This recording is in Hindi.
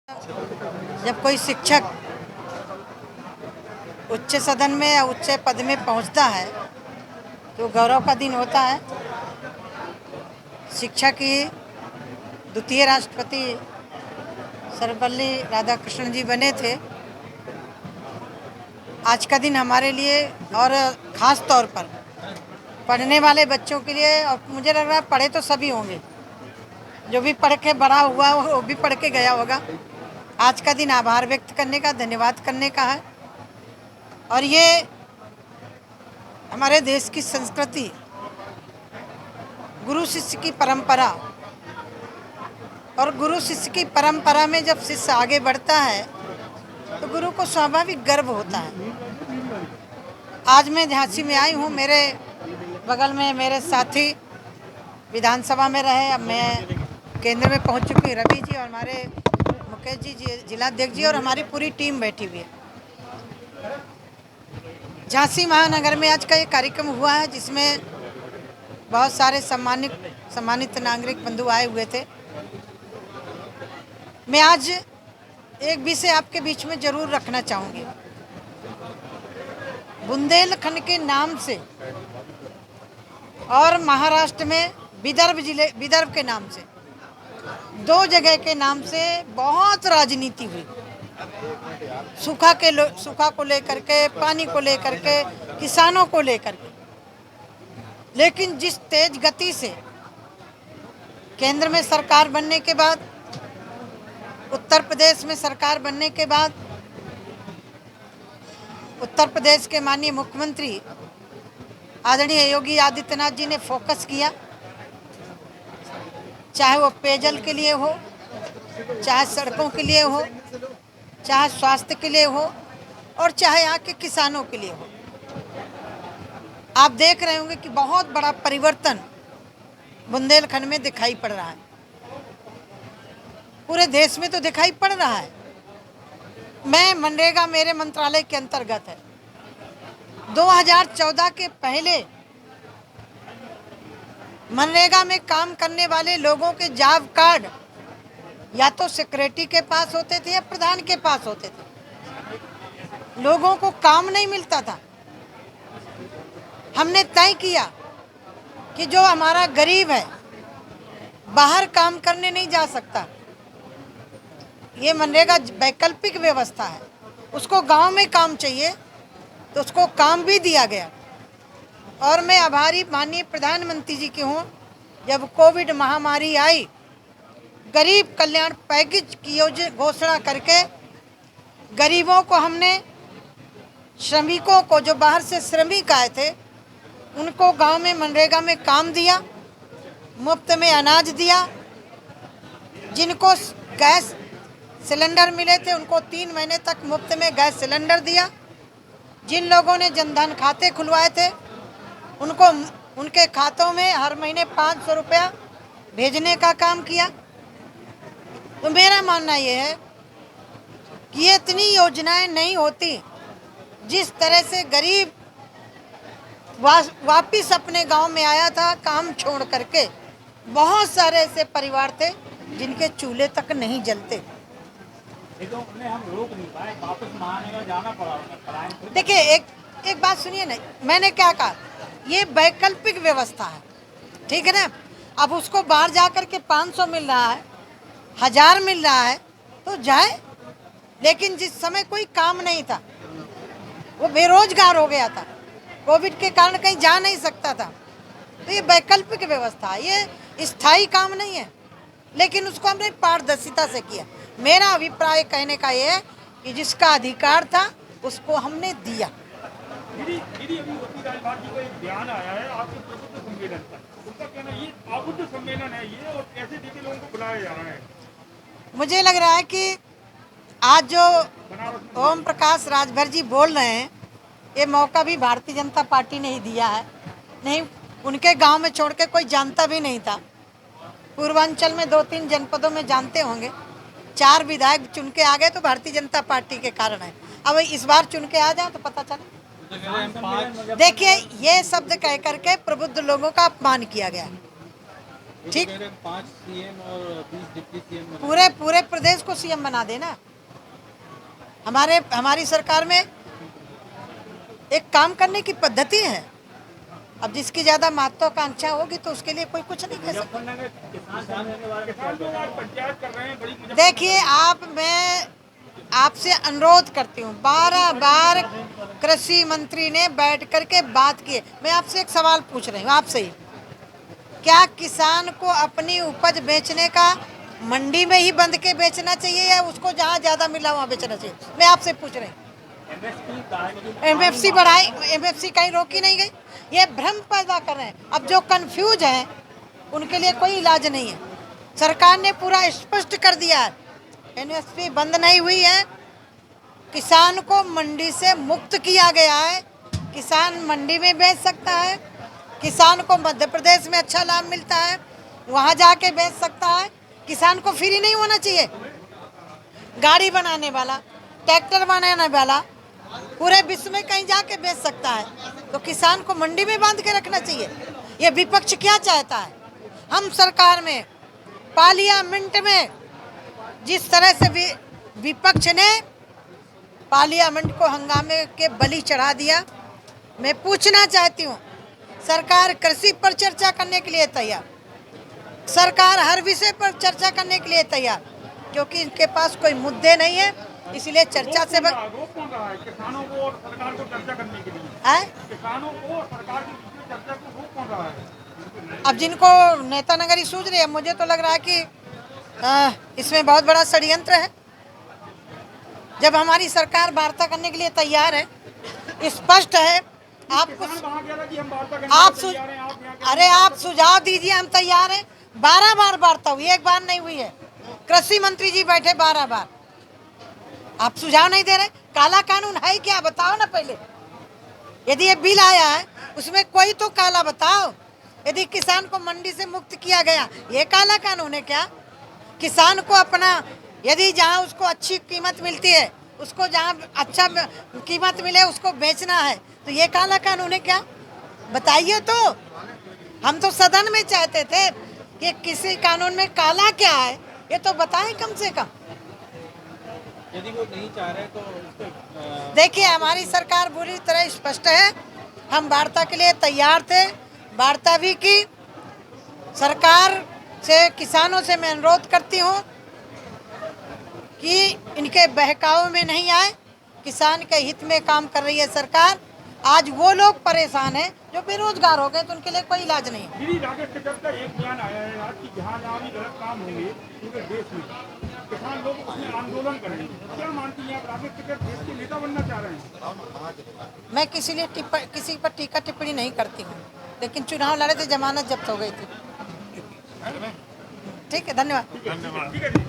जब कोई शिक्षक उच्च सदन में या उच्च पद में पहुंचता है तो गौरव का दिन होता है। शिक्षा की द्वितीय राष्ट्रपति सर्वपल्ली राधाकृष्णन जी बने थे। आज का दिन हमारे लिए और ख़ास तौर पर पढ़ने वाले बच्चों के लिए, और मुझे लग रहा है पढ़े तो सभी होंगे, जो भी पढ़ के बड़ा हुआ वो भी पढ़ के गया होगा। आज का दिन आभार व्यक्त करने का, धन्यवाद करने का है। और ये हमारे देश की संस्कृति, गुरु शिष्य की परंपरा, और गुरु शिष्य की परंपरा में जब शिष्य आगे बढ़ता है तो गुरु को स्वाभाविक गर्व होता है। आज मैं झांसी में आई हूँ, मेरे बगल में मेरे साथी विधानसभा में रहे, अब मैं केंद्र में पहुँच चुकी हूँ। रवि जी और हमारे मुकेश जी जिलाध्यक्ष जी और हमारी पूरी टीम बैठी हुई है। झांसी महानगर में आज का ये कार्यक्रम हुआ है जिसमें बहुत सारे सम्मानित नागरिक बंधु आए हुए थे। मैं आज एक विषय आपके बीच में जरूर रखना चाहूँगी। बुंदेलखंड के नाम से और महाराष्ट्र में विदर्भ के नाम से, दो जगह के नाम से बहुत राजनीति हुई। सूखा को लेकर के, पानी को लेकर के, किसानों को लेकर के। लेकिन जिस तेज गति से केंद्र में सरकार बनने के बाद, उत्तर प्रदेश में सरकार बनने के बाद, उत्तर प्रदेश के माननीय मुख्यमंत्री आदरणीय योगी आदित्यनाथ जी ने फोकस किया, चाहे वो पेयजल के लिए हो, चाहे सड़कों के लिए हो, चाहे स्वास्थ्य के लिए हो, और चाहे यहाँ के किसानों के लिए हो। आप देख रहे होंगे कि बहुत बड़ा परिवर्तन बुंदेलखंड में दिखाई पड़ रहा है। पूरे देश में तो दिखाई पड़ रहा है। मैं मनरेगा मेरे मंत्रालय के अंतर्गत है। 2014 के पहले मनरेगा में काम करने वाले लोगों के जॉब कार्ड या तो सेक्रेटरी के पास होते थे या प्रधान के पास होते थे। लोगों को काम नहीं मिलता था। हमने तय किया कि जो हमारा गरीब है बाहर काम करने नहीं जा सकता। ये मनरेगा वैकल्पिक व्यवस्था है, उसको गांव में काम चाहिए तो उसको काम भी दिया गया। और मैं आभारी माननीय प्रधानमंत्री जी की हूँ। जब कोविड महामारी आई, गरीब कल्याण पैकेज की घोषणा करके गरीबों को हमने, श्रमिकों को जो बाहर से श्रमिक आए थे उनको गांव में मनरेगा में काम दिया, मुफ्त में अनाज दिया। जिनको गैस सिलेंडर मिले थे उनको 3 महीने तक मुफ्त में गैस सिलेंडर दिया। जिन लोगों ने जनधन खाते खुलवाए थे उनको उनके खातों में हर महीने 500 रुपया भेजने का काम किया। तो मेरा मानना ये है कि ये इतनी योजनाएं नहीं होती। जिस तरह से गरीब वापिस अपने गांव में आया था काम छोड़ करके, बहुत सारे ऐसे परिवार थे जिनके चूल्हे तक नहीं जलते। हम रोक नहीं पाए, वापस महानगर जाना पड़ा। देखिए एक बात सुनिए ना, मैंने क्या कहा, ये वैकल्पिक व्यवस्था है, ठीक है ना। अब उसको बाहर जा कर के 500 मिल रहा है, 1000 मिल रहा है तो जाए। लेकिन जिस समय कोई काम नहीं था, वो बेरोजगार हो गया था, कोविड के कारण कहीं जा नहीं सकता था, तो ये वैकल्पिक व्यवस्था है, ये स्थायी काम नहीं है। लेकिन उसको हमने पारदर्शिता से किया। मेरा अभिप्राय कहने का ये है कि जिसका अधिकार था उसको हमने दिया। दीदी अभी जी को एक बयान आया है आपके प्रबुद्ध सम्मेलन का, उनका कहना ये अबुद्ध सम्मेलन है ये, और कैसे दीदी लोगों को बुलाया जा रहा है। मुझे लग रहा है कि आज जो ओम प्रकाश राजभर जी बोल रहे हैं, ये मौका भी भारतीय जनता पार्टी ने ही दिया है। नहीं, उनके गांव में छोड़ के कोई जानता भी नहीं था। पूर्वांचल में 2-3 जनपदों में जानते होंगे। 4 विधायक चुन के आ गए तो भारतीय जनता पार्टी के कारण है। अब इस बार चुन के आ जाए तो पता चले। देखिए, ये शब्द कह करके प्रबुद्ध लोगों का अपमान किया गया। ठीक, 5 सीएम और 20 डिप्टी सीएम पूरे पूरे प्रदेश को सीएम बना देना। हमारी सरकार में एक काम करने की पद्धति है। अब जिसकी ज्यादा महत्वाकांक्षा होगी तो उसके लिए कोई कुछ नहीं कह सकता। किसान लोग आज पंचायत कर रहे हैं बड़ी देखिए, मैं आपसे अनुरोध करती हूँ, 12 बार कृषि मंत्री ने बैठ करके बात की है। मैं आपसे एक सवाल पूछ रही हूँ, आपसे ही, क्या किसान को अपनी उपज बेचने का मंडी में ही बंद के बेचना चाहिए या उसको जहाँ ज्यादा मिला वहाँ बेचना चाहिए? मैं आपसे पूछ रही हूँ। एमएफसी बढ़ाई, एमएफसी कहीं रोकी नहीं गई। ये भ्रम पैदा कर रहे हैं। अब जो कंफ्यूज हैं उनके लिए कोई इलाज नहीं है। सरकार ने पूरा स्पष्ट कर दिया है, एमएसपी बंद नहीं हुई है। किसान को मंडी से मुक्त किया गया है। किसान मंडी में बेच सकता है। किसान को मध्य प्रदेश में अच्छा लाभ मिलता है, वहाँ जाके बेच सकता है। किसान को फ्री नहीं होना चाहिए। गाड़ी बनाने वाला, ट्रैक्टर बनाने वाला पूरे विश्व में कहीं जाके बेच सकता है, तो किसान को मंडी में बांध के रखना चाहिए। ये विपक्ष क्या चाहता है? हम सरकार में, पार्लियामेंट में जिस तरह से विपक्ष ने पार्लियामेंट को हंगामे के बलि चढ़ा दिया, मैं पूछना चाहती हूँ, सरकार कृषि पर चर्चा करने के लिए तैयार, सरकार हर विषय पर चर्चा करने के लिए तैयार, क्योंकि इनके पास कोई मुद्दे नहीं है, इसलिए चर्चा से रोक कौन रहा है किसानों को और सरकार को चर्चा करने के लिए? किसानों को और सरकार के बीच में चर्चा को रोक कौन रहा है? अब जिनको नेता नगरी सूझ रही है, मुझे तो लग रहा है कि इसमें बहुत बड़ा षड्यंत्र है। जब हमारी सरकार वार्ता करने के लिए तैयार है, स्पष्ट है, आप सुझाव दीजिए, हम तैयार हैं। 12 बार वार्ता हुई, एक बार नहीं हुई है। कृषि मंत्री जी बैठे 12 बार, आप सुझाव नहीं दे रहे। काला कानून है क्या, बताओ ना पहले। यदि ये बिल आया है उसमें कोई तो काला बताओ। यदि किसान को मंडी से मुक्त किया गया, ये काला कानून है क्या? किसान को अपना, यदि जहाँ उसको अच्छी कीमत मिलती है, उसको जहाँ अच्छा कीमत मिले उसको बेचना है, तो ये काला कानून है क्या? बताइए तो। हम तो सदन में चाहते थे कि किसी कानून में काला क्या है, ये तो बताएं कम से कम। यदि वो नहीं चाह रहे तो उसको देखिए, हमारी सरकार पूरी तरह स्पष्ट है। हम वार्ता के लिए तैयार थे, वार्ता भी की। सरकार से, किसानों से मैं अनुरोध करती हूँ कि इनके बहकाव में नहीं आए। किसान के हित में काम कर रही है सरकार। आज वो लोग परेशान हैं जो बेरोजगार हो गए, तो उनके लिए कोई इलाज नहीं है। दीदी, राकेश टिकैत का एक बयान आया है आज कि जहाँ जहाँ भी गलत काम होंगे पूरे देश में किसान लोग उसमें आंदोलन करेंगे। क्या मानती हैं आप, राकेश टिकैत देश के नेता बनना चाह रहे हैं? मैं किसी पर टीका टिप्पणी नहीं करती हूँ, लेकिन चुनाव लड़े थे, जमानत जब्त हो गई थी। ठीक है, धन्यवाद। ठीक है।